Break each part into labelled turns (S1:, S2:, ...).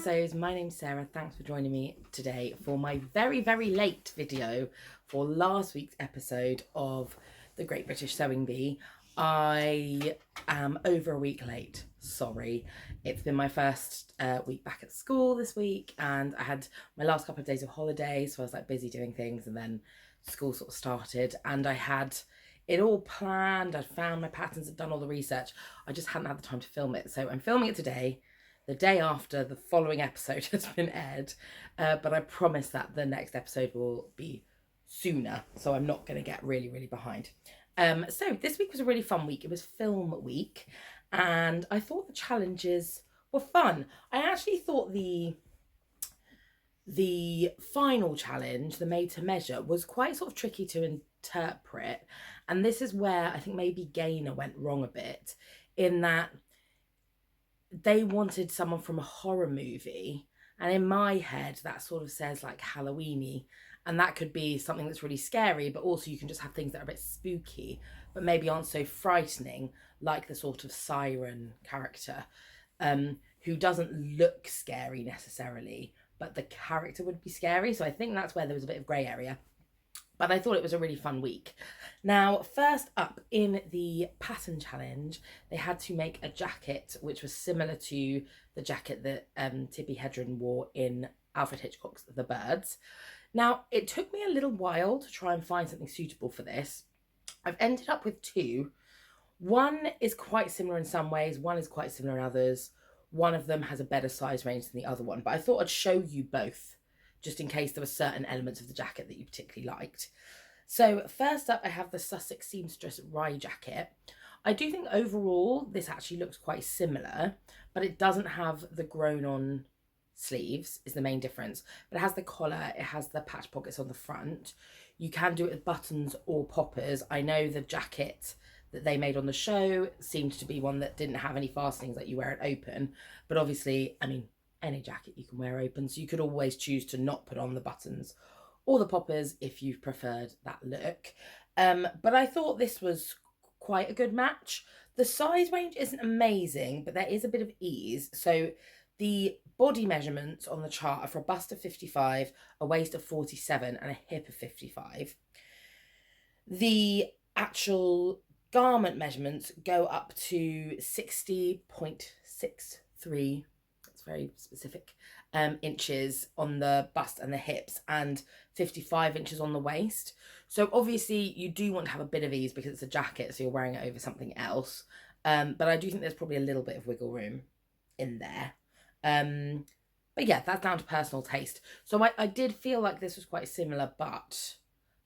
S1: Lassos, my name's Sarah. Thanks for joining me today for my very, very late video for last week's episode of The Great British Sewing Bee. I am over a week late. Sorry. It's been my first week back at school this week, and I had my last couple of days of holiday, so I was like busy doing things, and then school sort of started, and I had it all planned. I'd found my patterns, I'd done all the research. I just hadn't had the time to film it. So I'm filming it today, the day after the following episode has been aired, but I promise that the next episode will be sooner, so I'm not going to get really behind. So this week was a really fun week. It was film week, and I thought the challenges were fun. I actually thought the final challenge, the made to measure, was quite sort of tricky to interpret, and this is where I think maybe Gaynor went wrong a bit, in that they wanted someone from a horror movie, and in my head that sort of says like Halloweeny, and that could be something that's really scary, but also you can just have things that are a bit spooky but maybe aren't so frightening, like the sort of siren character, who doesn't look scary necessarily, but the character would be scary. So I think that's where there was a bit of grey area. But I thought it was a really fun week. Now, first up in the pattern challenge, they had to make a jacket which was similar to the jacket that Tippi Hedren wore in Alfred Hitchcock's The Birds. Now, it took me a little while to try and find something suitable for this. I've ended up with two. One is quite similar in some ways, one is quite similar in others. One of them has a better size range than the other one, but I thought I'd show you both, just in case there were certain elements of the jacket that you particularly liked. So first up, I have the Sussex Seamstress Rye jacket. I do think overall this actually looks quite similar, but it doesn't have the grown-on sleeves is the main difference. But it has the collar, it has the patch pockets on the front. You can do it with buttons or poppers. I know the jacket that they made on the show seemed to be one that didn't have any fastenings, that you wear it open, but obviously, I mean, any jacket you can wear open, so you could always choose to not put on the buttons or the poppers if you preferred that look. But I thought this was quite a good match. The size range isn't amazing, but there is a bit of ease. So the body measurements on the chart are for a bust of 55, a waist of 47, and a hip of 55. The actual garment measurements go up to 60.63, very specific, inches on the bust and the hips, and 55 inches on the waist. So obviously you do want to have a bit of ease because it's a jacket, so you're wearing it over something else, but I do think there's probably a little bit of wiggle room in there. But yeah, that's down to personal taste. So I did feel like this was quite similar, but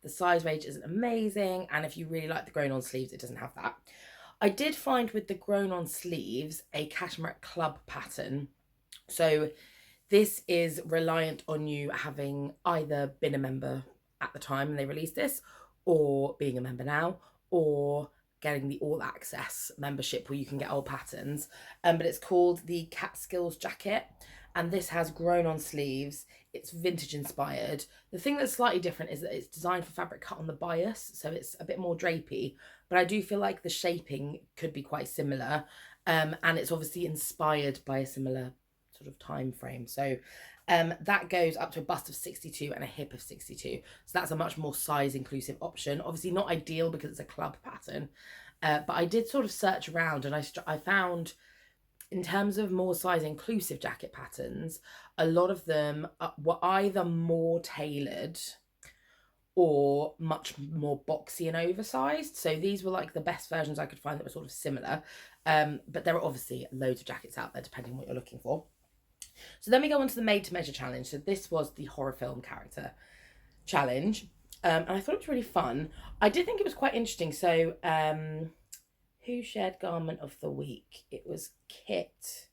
S1: the size range isn't amazing, and if you really like the grown-on sleeves, it doesn't have that. I did find with the grown-on sleeves a Cashmere Club pattern. So this is reliant on you having either been a member at the time when they released this, or being a member now, or getting the all access membership where you can get old patterns. But it's called the Catskills jacket, and this has grown on sleeves. It's vintage inspired. The thing that's slightly different is that it's designed for fabric cut on the bias, so it's a bit more drapey, but I do feel like the shaping could be quite similar, and it's obviously inspired by a similar sort of time frame. So that goes up to a bust of 62 and a hip of 62. So that's a much more size inclusive option. Obviously not ideal because it's a club pattern, but I did sort of search around, and I found, in terms of more size inclusive jacket patterns, a lot of them were either more tailored or much more boxy and oversized. So these were like the best versions I could find that were sort of similar, but there are obviously loads of jackets out there depending on what you're looking for. So then we go on to the made to measure challenge. So this was the horror film character challenge, and I thought it was really fun. I did think it was quite interesting. So who shared garment of the week? It was Kit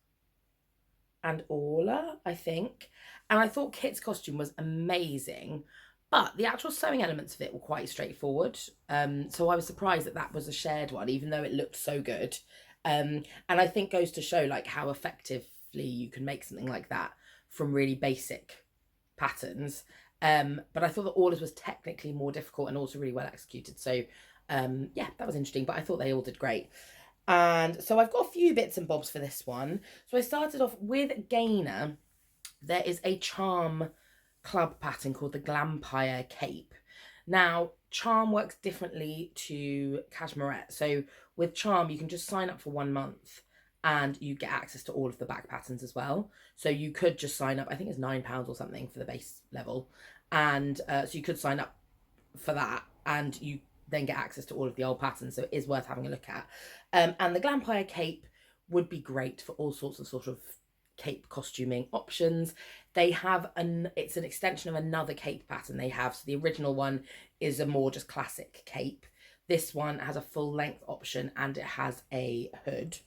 S1: and Orla, I think, and I thought Kit's costume was amazing, but the actual sewing elements of it were quite straightforward, so I was surprised that that was a shared one, even though it looked so good, and I think goes to show like how effectively you can make something like that from really basic patterns. But I thought that Orla's was technically more difficult and also really well executed, so yeah, that was interesting, but I thought they all did great. And so I've got a few bits and bobs for this one. So I started off with Gaynor, there is a charm club pattern called the Glampire Cape. Now, charm works differently to cashmerette. So with charm, you can just sign up for 1 month and you get access to all of the back patterns as well. So you could just sign up, I think it's £9 or something for the base level. And so you could sign up for that and you then get access to all of the old patterns. So it is worth having a look at. And the Glampire Cape would be great for all sorts of sort of cape costuming options. They have it's an extension of another cape pattern they have. So the original one is a more just classic cape. This one has a full length option and it has a hood.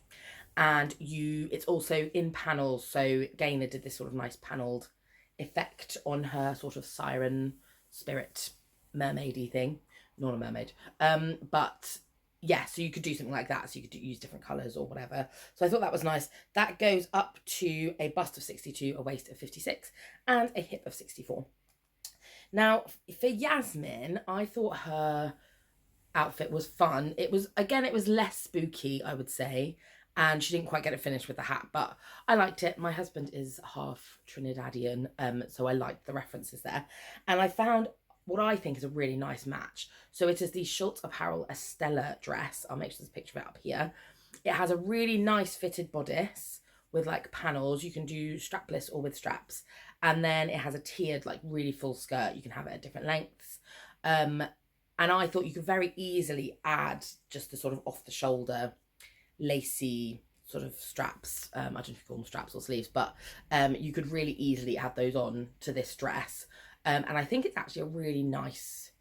S1: And it's also in panels. So Gaynor did this sort of nice panelled effect on her sort of siren spirit mermaidy thing. Not a mermaid. But yeah, so you could do something like that. So you could use different colours or whatever. So I thought that was nice. That goes up to a bust of 62, a waist of 56, and a hip of 64. Now, for Yasmin, I thought her outfit was fun. It was less spooky, I would say. And she didn't quite get it finished with the hat, but I liked it. My husband is half Trinidadian, so I liked the references there. And I found what I think is a really nice match. So it is the Schultz Apparel Estella dress. I'll make sure there's a picture of it up here. It has a really nice fitted bodice with like panels. You can do strapless or with straps. And then it has a tiered, like really full skirt. You can have it at different lengths. And I thought you could very easily add just the sort of off the shoulder lacy sort of straps. I don't know if you call them straps or sleeves, but you could really easily add those on to this dress. And I think it's actually a really nice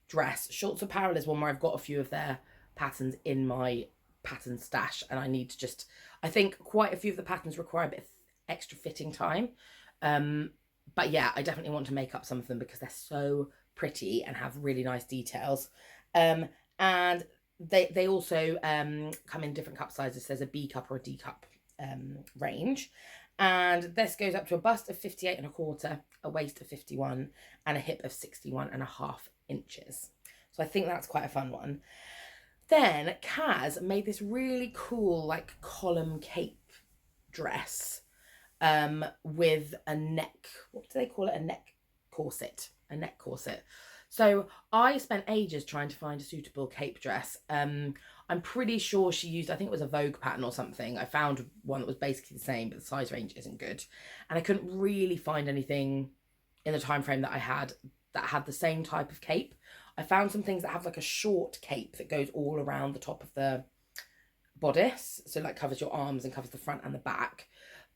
S1: dress. Schultz Apparel is one where I've got a few of their patterns in my pattern stash, and I need to just, I think quite a few of the patterns require a bit of extra fitting time. But yeah, I definitely want to make up some of them because they're so pretty and have really nice details. And they also come in different cup sizes. There's a B cup or a D cup range. And this goes up to a bust of 58.25, a waist of 51, and a hip of 61.5 inches. So I think that's quite a fun one. Then Kaz made this really cool like column cape dress with a neck, what do they call it? A neck corset. So I spent ages trying to find a suitable cape dress. I'm pretty sure she used, I think it was a Vogue pattern or something. I found one that was basically the same, but the size range isn't good. And I couldn't really find anything in the time frame that I had that had the same type of cape. I found some things that have like a short cape that goes all around the top of the bodice. So like covers your arms and covers the front and the back.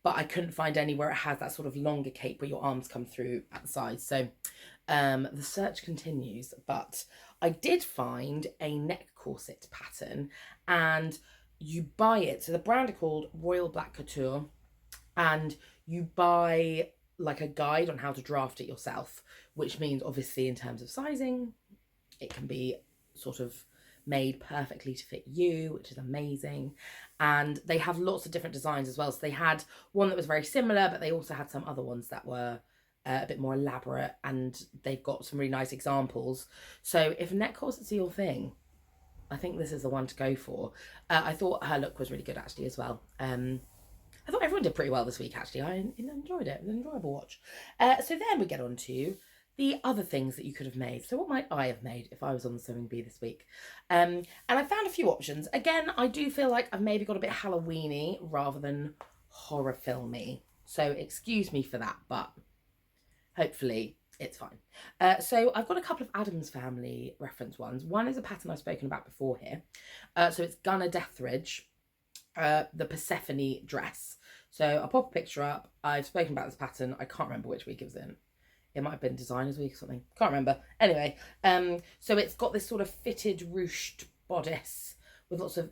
S1: But I couldn't find any where it has that sort of longer cape where your arms come through at the sides. So the search continues, but I did find a neck corset pattern and you buy it. So the brand are called Royal Black Couture and you buy like a guide on how to draft it yourself, which means obviously in terms of sizing, it can be sort of made perfectly to fit you, which is amazing. And they have lots of different designs as well. So they had one that was very similar, but they also had some other ones that were a bit more elaborate, and they've got some really nice examples. So if neck corsets are your thing, I think this is the one to go for. I thought her look was really good actually as well. I thought everyone did pretty well this week actually. I enjoyed it. It was an enjoyable watch. So then we get on to the other things that you could have made. So what might I have made if I was on the Sewing Bee this week? And I found a few options. Again, I do feel like I've maybe got a bit Halloween-y rather than horror filmy. So excuse me for that, but hopefully it's fine. So I've got a couple of Addams Family reference ones. One is a pattern I've spoken about before here. So it's Gunnar Dethridge, the Persephone dress. So I'll pop a picture up. I've spoken about this pattern. I can't remember which week it was in. It might have been Designers Week or something. Can't remember. Anyway, so it's got this sort of fitted ruched bodice with lots of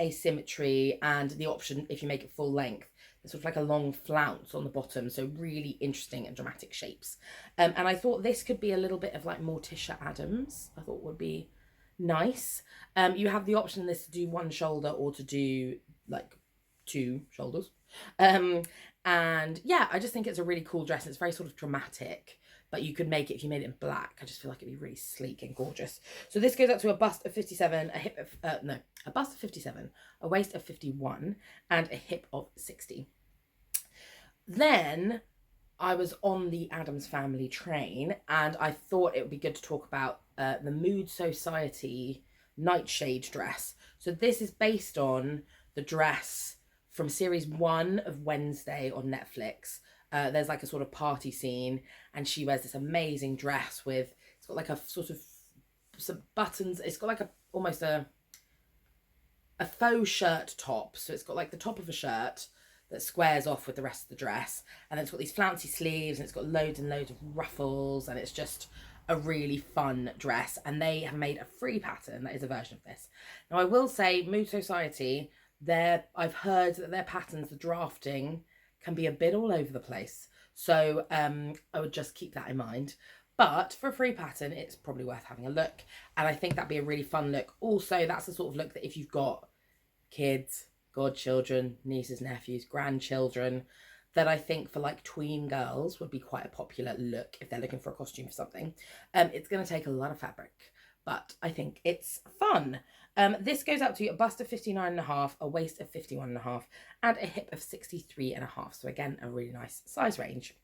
S1: asymmetry and the option, if you make it full length, there's sort of like a long flounce on the bottom. So really interesting and dramatic shapes. And I thought this could be a little bit of like Morticia Addams. I thought would be nice. You have the option in this to do one shoulder or to do like two shoulders. And yeah, I just think it's a really cool dress. It's very sort of dramatic, but you could make it, if you made it in black, I just feel like it'd be really sleek and gorgeous. So this goes up to a bust of 57, a bust of 57, a waist of 51, and a hip of 60. Then I was on the Addams Family train, and I thought it would be good to talk about the Mood Society Nightshade dress. So this is based on the dress from series 1 of Wednesday on Netflix. There's like a sort of party scene, and she wears this amazing dress with, it's got like a sort of some buttons. It's got like almost a faux shirt top. So it's got like the top of a shirt that squares off with the rest of the dress, and it's got these flouncy sleeves, and it's got loads and loads of ruffles, and it's just a really fun dress. And they have made a free pattern that is a version of this. Now I will say, Mood Society, I've heard that their patterns, the drafting can be a bit all over the place, so I would just keep that in mind. But for a free pattern, it's probably worth having a look, and I think that'd be a really fun look. Also, that's the sort of look that if you've got kids, godchildren, nieces, nephews, grandchildren, that I think for like tween girls would be quite a popular look if they're looking for a costume for something. It's going to take a lot of fabric, but I think it's fun. This goes out to a bust of 59.5, a waist of 51.5, and a hip of 63.5. So again, a really nice size range.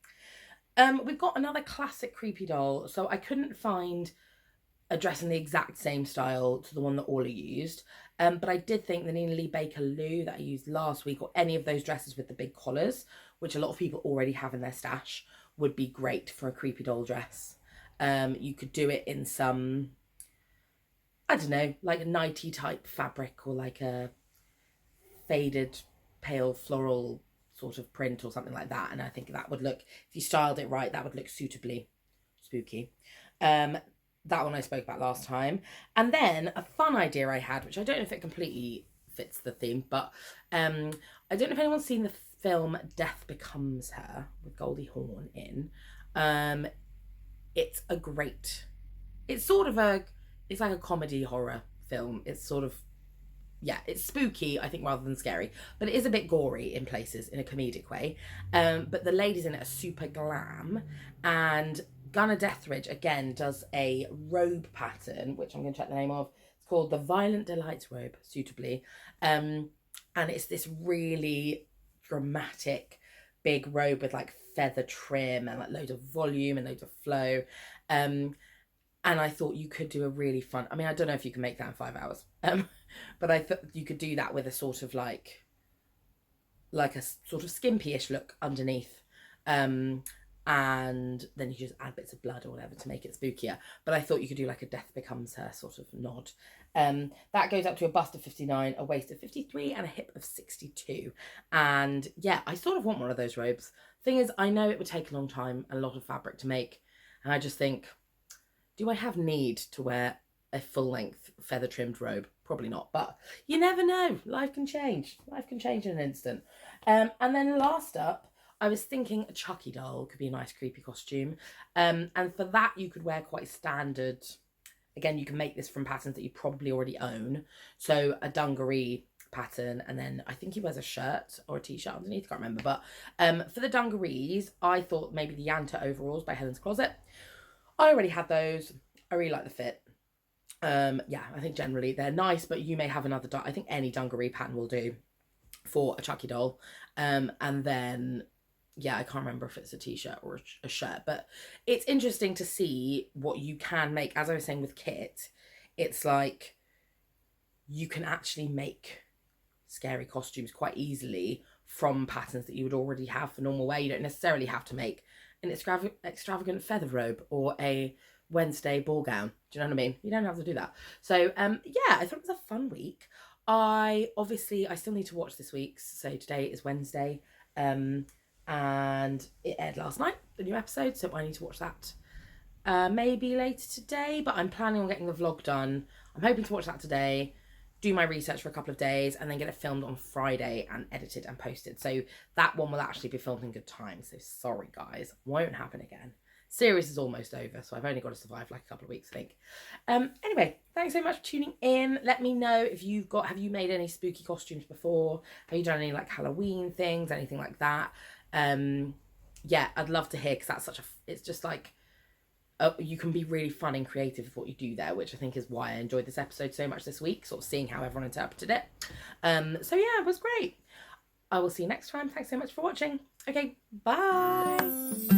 S1: We've got another classic creepy doll. So I couldn't find a dress in the exact same style to the one that Orla used. But I did think the Nina Lee Baker Lou that I used last week, or any of those dresses with the big collars, which a lot of people already have in their stash, would be great for a creepy doll dress. You could do it in some, I don't know, like a nighty type fabric, or like a faded pale floral sort of print or something like that. And I think that would look, if you styled it right, that would look suitably spooky. That one I spoke about last time. And then a fun idea I had, which I don't know if it completely fits the theme, but I don't know if anyone's seen the film Death Becomes Her with Goldie Hawn in. It's like a comedy horror film. It's sort of, yeah, it's spooky, I think, rather than scary, but it is a bit gory in places in a comedic way. But the ladies in it are super glam, and Gunnar Dethridge again does a robe pattern, which I'm going to check the name of. It's called the Violent Delights robe, suitably, and it's this really dramatic big robe with like feather trim and like loads of volume and loads of flow. And I thought you could do a really fun, I mean, I don't know if you can make that in 5 hours, but I thought you could do that with a sort of like a sort of skimpy-ish look underneath. And then you just add bits of blood or whatever to make it spookier. But I thought you could do like a Death Becomes Her sort of nod. That goes up to a bust of 59, a waist of 53, and a hip of 62. And yeah, I sort of want one of those robes. Thing is, I know it would take a long time and a lot of fabric to make. And I just think, do I have need to wear a full-length feather-trimmed robe? Probably not, but you never know. Life can change. Life can change in an instant. And then last up, I was thinking a Chucky doll could be a nice creepy costume. And for that, you could wear quite standard. Again, you can make this from patterns that you probably already own. So a dungaree pattern, and then I think he wears a shirt or a t-shirt underneath, I can't remember. But for the dungarees, I thought maybe the Yanta overalls by Helen's Closet. I already had those. I really like the fit. Yeah, I think generally they're nice, but you may have another, I think any dungaree pattern will do for a Chucky doll. And then, yeah, I can't remember if it's a t-shirt or a shirt, but it's interesting to see what you can make. As I was saying with Kit, it's like you can actually make scary costumes quite easily from patterns that you would already have for normal wear. You don't necessarily have to make an extravagant feather robe or a Wednesday ball gown. Do you know what I mean? You don't have to do that. So yeah, I thought it was a fun week. I still need to watch this week's. So today is Wednesday. And it aired last night, the new episode, so I need to watch that maybe later today, but I'm planning on getting the vlog done. I'm hoping to watch that today, do my research for a couple of days, and then get it filmed on Friday and edited and posted. So that one will actually be filmed in good time. So sorry guys, won't happen again. Series is almost over, so I've only got to survive like a couple of weeks, I think. Anyway, thanks so much for tuning in. Let me know if have you made any spooky costumes before? Have you done any like Halloween things, anything like that? Yeah, I'd love to hear, because that's it's just like, you can be really fun and creative with what you do there, which I think is why I enjoyed this episode so much this week, sort of seeing how everyone interpreted it. So yeah, it was great. I will see you next time. Thanks so much for watching. Okay, bye.